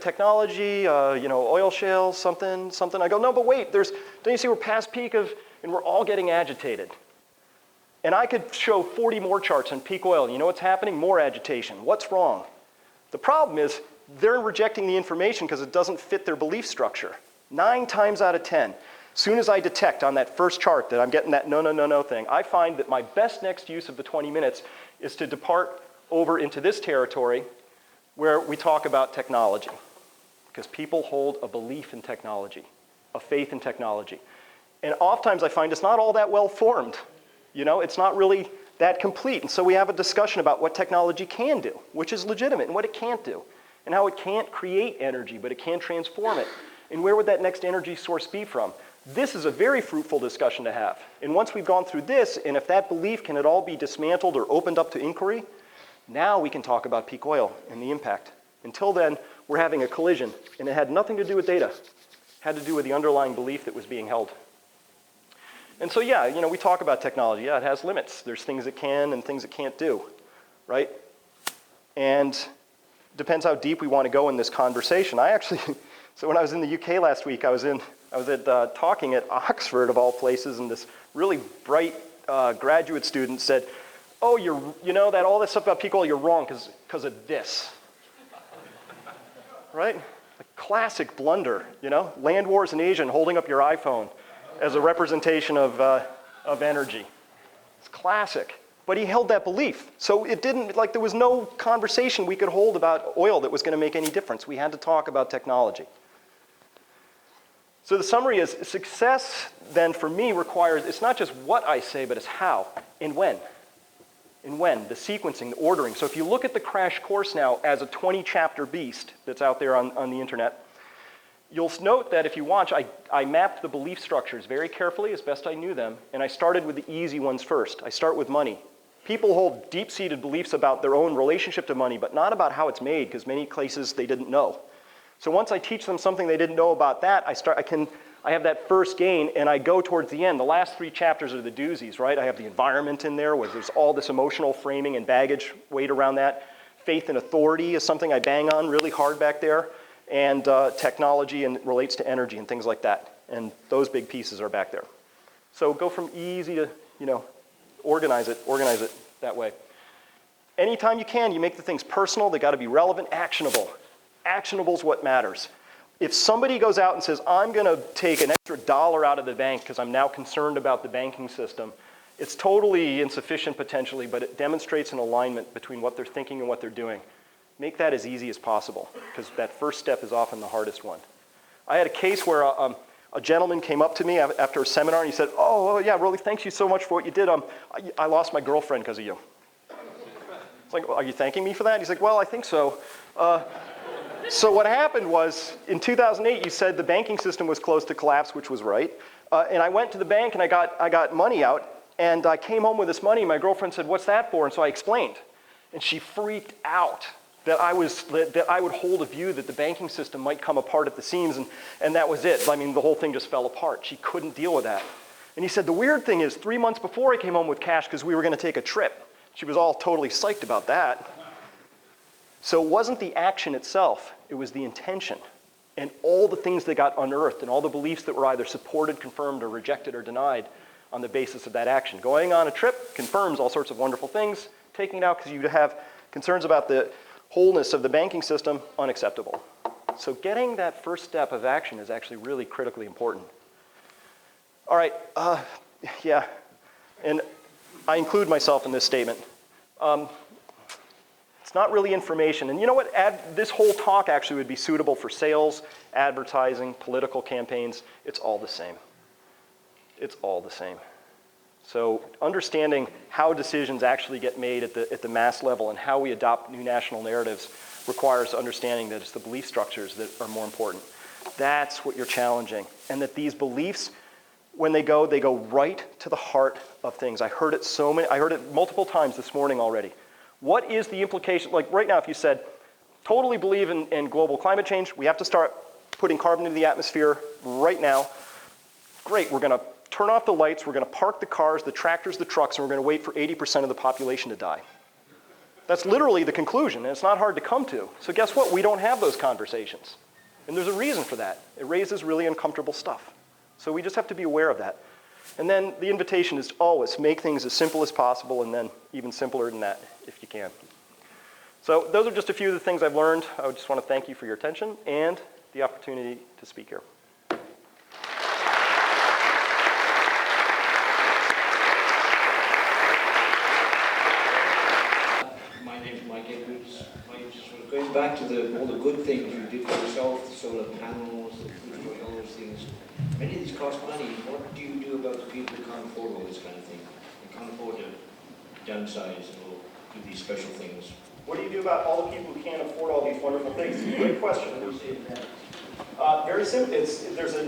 technology, oil shale, something. I go, no, but wait, don't you see we're past peak and we're all getting agitated. And I could show 40 more charts on peak oil. You know what's happening? More agitation. What's wrong? The problem is they're rejecting the information because it doesn't fit their belief structure. 9 times out of 10, as soon as I detect on that first chart that I'm getting that no thing, I find that my best next use of the 20 minutes is to depart over into this territory where we talk about technology. Because people hold a belief in technology, a faith in technology. And oftentimes I find it's not all that well formed. It's not really that complete. And so we have a discussion about what technology can do, which is legitimate, and what it can't do, and how it can't create energy, but it can transform it. And where would that next energy source be from? This is a very fruitful discussion to have. And once we've gone through this, and if that belief can at all be dismantled or opened up to inquiry, now we can talk about peak oil and the impact. Until then, we're having a collision, and it had nothing to do with data. It had to do with the underlying belief that was being held. And so yeah, we talk about technology. Yeah, it has limits. There's things it can and things it can't do, right? And depends how deep we want to go in this conversation. So when I was in the UK last week, I was talking at Oxford of all places, and this really bright graduate student said, "Oh, that all this stuff about peak oil, you're wrong because of this." Right? A classic blunder, land wars in Asia and holding up your iPhone as a representation of energy. It's classic. But he held that belief. So it didn't, there was no conversation we could hold about oil that was going to make any difference. We had to talk about technology. So the summary is, success then for me requires, it's not just what I say, but it's how and when. And when, the sequencing, the ordering. So if you look at the crash course now as a 20-chapter beast that's out there on the internet, you'll note that if you watch, I mapped the belief structures very carefully as best I knew them, and I started with the easy ones first. I start with money. People hold deep-seated beliefs about their own relationship to money, but not about how it's made, because many cases they didn't know. So once I teach them something they didn't know about that, I have that first gain, and I go towards the end. The last 3 chapters are the doozies, right? I have the environment in there, where there's all this emotional framing and baggage weight around that. Faith and authority is something I bang on really hard back there, and technology and relates to energy and things like that. And those big pieces are back there. So go from easy to, organize it that way. Anytime you can, you make the things personal. They got to be relevant, actionable. Actionable is what matters. If somebody goes out and says, I'm going to take an extra $1 out of the bank because I'm now concerned about the banking system, it's totally insufficient potentially, but it demonstrates an alignment between what they're thinking and what they're doing. Make that as easy as possible, because that first step is often the hardest one. I had a case where a gentleman came up to me after a seminar, and he said, oh yeah, really, thanks you so much for what you did. I lost my girlfriend because of you. It's like, well, are you thanking me for that? He's like, well, I think so. So what happened was, in 2008, you said the banking system was close to collapse, which was right. And I went to the bank, and I got money out, and I came home with this money. My girlfriend said, what's that for? And so I explained. And she freaked out that I would hold a view that the banking system might come apart at the seams, and that was it. I mean, the whole thing just fell apart. She couldn't deal with that. And he said, the weird thing is, 3 months before I came home with cash because we were going to take a trip. She was all totally psyched about that. So it wasn't the action itself, it was the intention. And all the things that got unearthed and all the beliefs that were either supported, confirmed, or rejected or denied on the basis of that action. Going on a trip confirms all sorts of wonderful things. Taking it out because you have concerns about the wholeness of the banking system, unacceptable. So getting that first step of action is actually really critically important. All right, yeah, and I include myself in this statement. It's not really information. And you know what? This whole talk actually would be suitable for sales, advertising, political campaigns. It's all the same. It's all the same. So understanding how decisions actually get made at the mass level and how we adopt new national narratives requires understanding that it's the belief structures that are more important. That's what you're challenging. And that these beliefs, when they go right to the heart of things. I heard it multiple times this morning already. What is the implication? Like right now, if you said, totally believe in global climate change, we have to start putting carbon into the atmosphere right now. Great, we're going to turn off the lights, we're going to park the cars, the tractors, the trucks, and we're going to wait for 80% of the population to die. That's literally the conclusion, and it's not hard to come to. So guess what? We don't have those conversations. And there's a reason for that. It raises really uncomfortable stuff. So we just have to be aware of that. And then the invitation is to always make things as simple as possible, and then even simpler than that, if you can. So those are just a few of the things I've learned. I just want to thank you for your attention and the opportunity to speak here. Going back to all the good things you did for yourself, the solar panels, all those things, many of these cost money. What do you do about the people who can't afford all this kind of thing? They can't afford to downsize or do these special things. What do you do about all the people who can't afford all these wonderful things? Great question. Very simple. There's a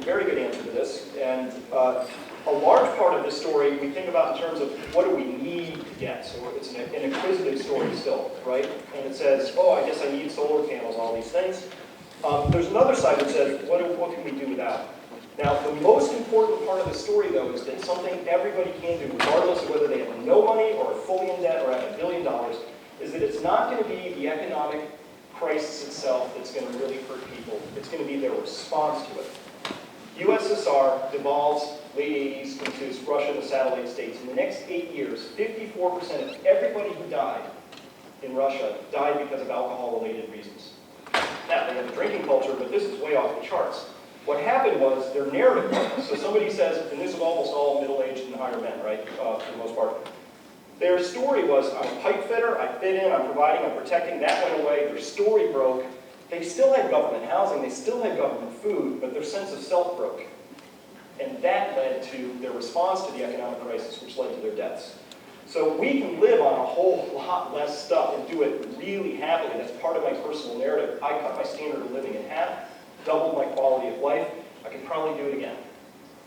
very good answer to this, and a large part of this story we think about in terms of what do we need to get. So it's an inquisitive story still, right? And it says, oh, I guess I need solar panels, all these things. There's another side that says, what can we do without? Now, the most important part of the story, though, is that something everybody can do, regardless of whether they have no money or are fully in debt or have $1 billion, is that it's not going to be the economic crisis itself that's going to really hurt people. It's going to be their response to it. USSR devolves late 80s into Russia and the satellite states. In the next 8 years, 54% of everybody who died in Russia died because of alcohol-related reasons. Now, they have a drinking culture, but this is way off the charts. What happened was their narrative was, so somebody says, and this is almost all middle-aged and higher men, right, for the most part. Their story was, I'm a pipe fitter, I fit in, I'm providing, I'm protecting, that went away, their story broke. They still had government housing, they still had government food, but their sense of self broke. And that led to their response to the economic crisis, which led to their deaths. So we can live on a whole lot less stuff and do it really happily. That's part of my personal narrative. I cut my standard of living in half, doubled my quality of life. I can probably do it again.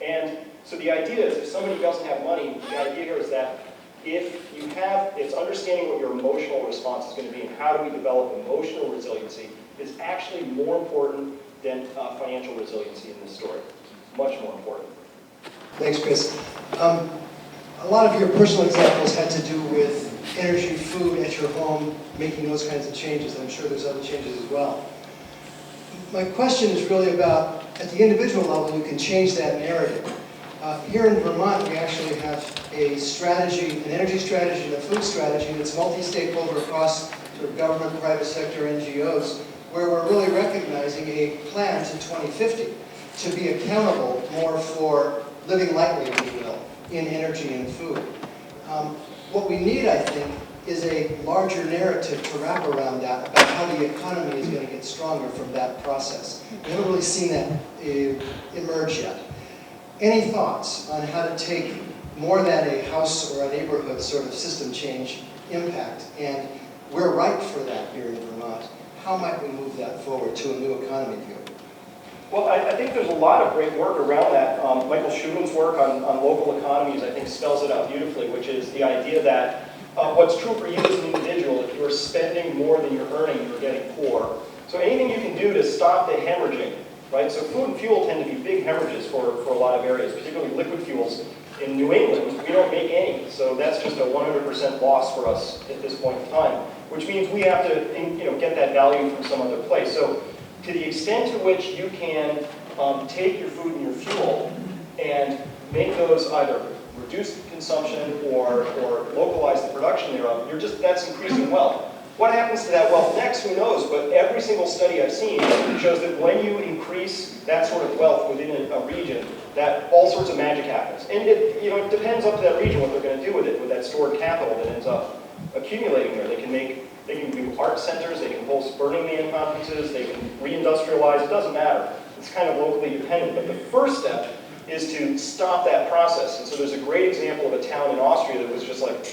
And so the idea is if somebody doesn't have money, the idea here is that if you have, it's understanding what your emotional response is going to be and how do we develop emotional resiliency is actually more important than financial resiliency in this story. Much more important. Thanks, Chris. A lot of your personal examples had to do with energy, food at your home, making those kinds of changes. I'm sure there's other changes as well. My question is really about, at the individual level, you can change that narrative. Here in Vermont, we actually have a strategy, an energy strategy and a food strategy that's multi-stakeholder across sort of government, private sector, NGOs, where we're really recognizing a plan to 2050 to be accountable more for living lightly, if you will, in energy and food. What we need, I think, is a larger narrative to wrap around that about how the economy is going to get stronger from that process. We haven't really seen that emerge yet. Any thoughts on how to take more than a house or a neighborhood sort of system change impact? And we're ripe for that here in Vermont. How might we move that forward to a new economy view? Well, I think there's a lot of great work around that. Michael Schumann's work on local economies, I think, spells it out beautifully, which is the idea that what's true for you as an individual, if you're spending more than you're earning, you're getting poor. So anything you can do to stop the hemorrhaging, right? So food and fuel tend to be big hemorrhages for a lot of areas, particularly liquid fuels. In New England, we don't make any, so that's just a 100% loss for us at this point in time, which means we have to get that value from some other place. So to the extent to which you can take your food and your fuel and make those either reduce consumption or localize the production thereof, that's increasing wealth. What happens to that wealth next, who knows, but every single study I've seen shows that when you increase that sort of wealth within a region, that all sorts of magic happens. And it depends up to that region what they're going to do with it, with that stored capital that ends up accumulating there. They can do art centers, they can host Burning Man conferences, they can reindustrialize, it doesn't matter. It's kind of locally dependent, but the first step is to stop that process. And so there's a great example of a town in Austria that was just like,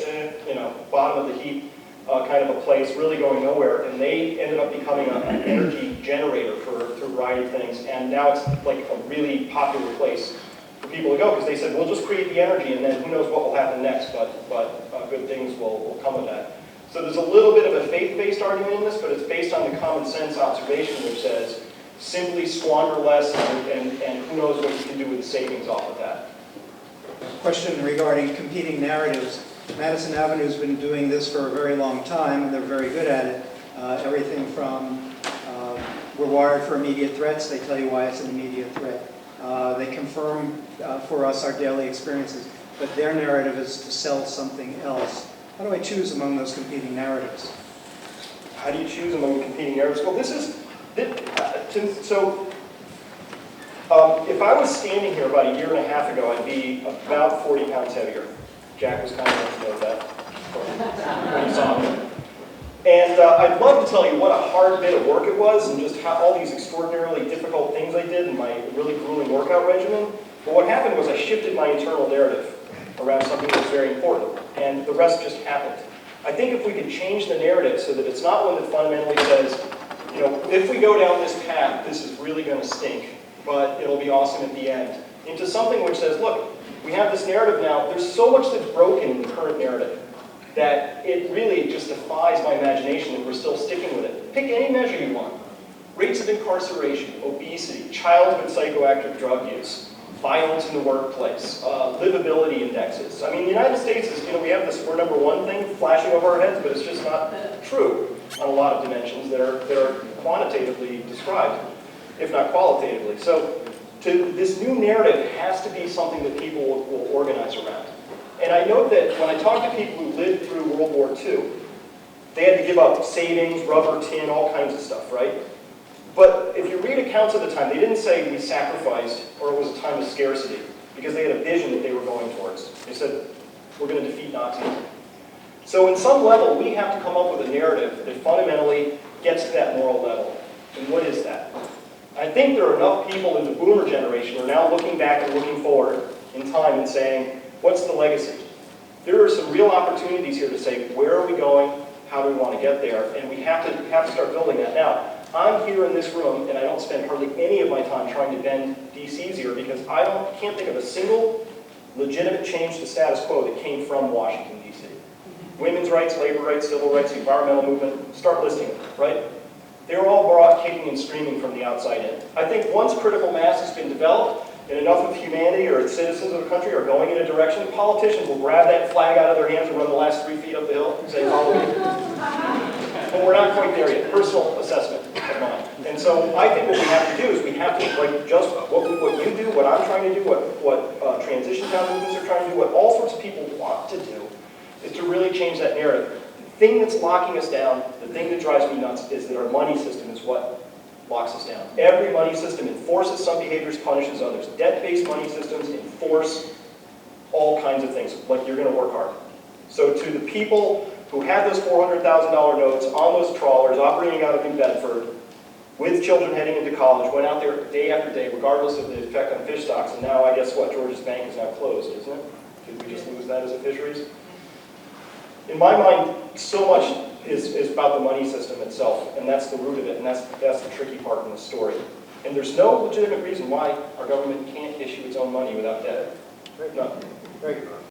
bottom of the heap kind of a place, really going nowhere, and they ended up becoming an energy generator for a variety of things, and now it's like a really popular place for people to go, because they said, we'll just create the energy, and then who knows what will happen next, but good things will come of that. So there's a little bit of a faith-based argument in this, but it's based on the common sense observation which says, simply squander less, and who knows what you can do with the savings off of that. Question regarding competing narratives. Madison Avenue's been doing this for a very long time, and they're very good at it. Everything from we're wired for immediate threats, they tell you why it's an immediate threat. They confirm for us our daily experiences, but their narrative is to sell something else. How do I choose among those competing narratives? How do you choose among the competing narratives? Well, if I was standing here about a year and a half ago, I'd be about 40 pounds heavier. Jack was kind enough to know that when he saw me. And I'd love to tell you what a hard bit of work it was and just how all these extraordinarily difficult things I did in my really grueling workout regimen. But what happened was I shifted my internal narrative around something that was very important, and the rest just happened. I think if we could change the narrative so that it's not one that fundamentally says, you know, if we go down this path, this is really going to stink, but it'll be awesome at the end, into something which says, look, we have this narrative now. There's so much that's broken in the current narrative that it really just defies my imagination that we're still sticking with it. Pick any measure you want. Rates of incarceration, obesity, childhood psychoactive drug use, violence in the workplace, livability indexes. I mean, the United States is, you know, we have this we're number one thing flashing over our heads, but it's just not true on a lot of dimensions that are quantitatively described, if not qualitatively. So this new narrative has to be something that people will organize around. And I note that when I talk to people who lived through World War II, they had to give up savings, rubber, tin, all kinds of stuff, right? But if you read accounts of the time, they didn't say we sacrificed or it was a time of scarcity because they had a vision that they were going towards. They said, we're going to defeat Nazis. So in some level, we have to come up with a narrative that fundamentally gets to that moral level. And what is that? I think there are enough people in the boomer generation who are now looking back and looking forward in time and saying, what's the legacy? There are some real opportunities here to say, where are we going? How do we want to get there? And we have to start building that. Now, I'm here in this room, and I don't spend hardly any of my time trying to bend DC's ear because I can't think of a single legitimate change to status quo that came from Washington, D.C. Women's rights, labor rights, civil rights, the environmental movement, start listing them, right? They were all brought kicking and screaming from the outside in. I think once critical mass has been developed, and enough of humanity or citizens of the country are going in a direction, politicians will grab that flag out of their hands and run the last 3 feet up the hill and say, follow me. And we're not quite there yet. Personal assessment of mine. And so I think what we have to do is we have to, like just what you do, what I'm trying to do, what transition town movements are trying to do, what all sorts of people want to do, is to really change that narrative. The thing that's locking us down, the thing that drives me nuts, is that our money system is what locks us down. Every money system enforces some behaviors, punishes others. Debt-based money systems enforce all kinds of things, like you're going to work hard. So to the people who had those $400,000 notes on those trawlers operating out of New Bedford, with children heading into college, went out there day after day, regardless of the effect on fish stocks, and now I guess what, George's Bank is now closed, isn't it? Did we just lose that as a fisheries? In my mind, so much is about the money system itself, and that's the root of it, and that's the tricky part in the story. And there's no legitimate reason why our government can't issue its own money without debt. None. Very good.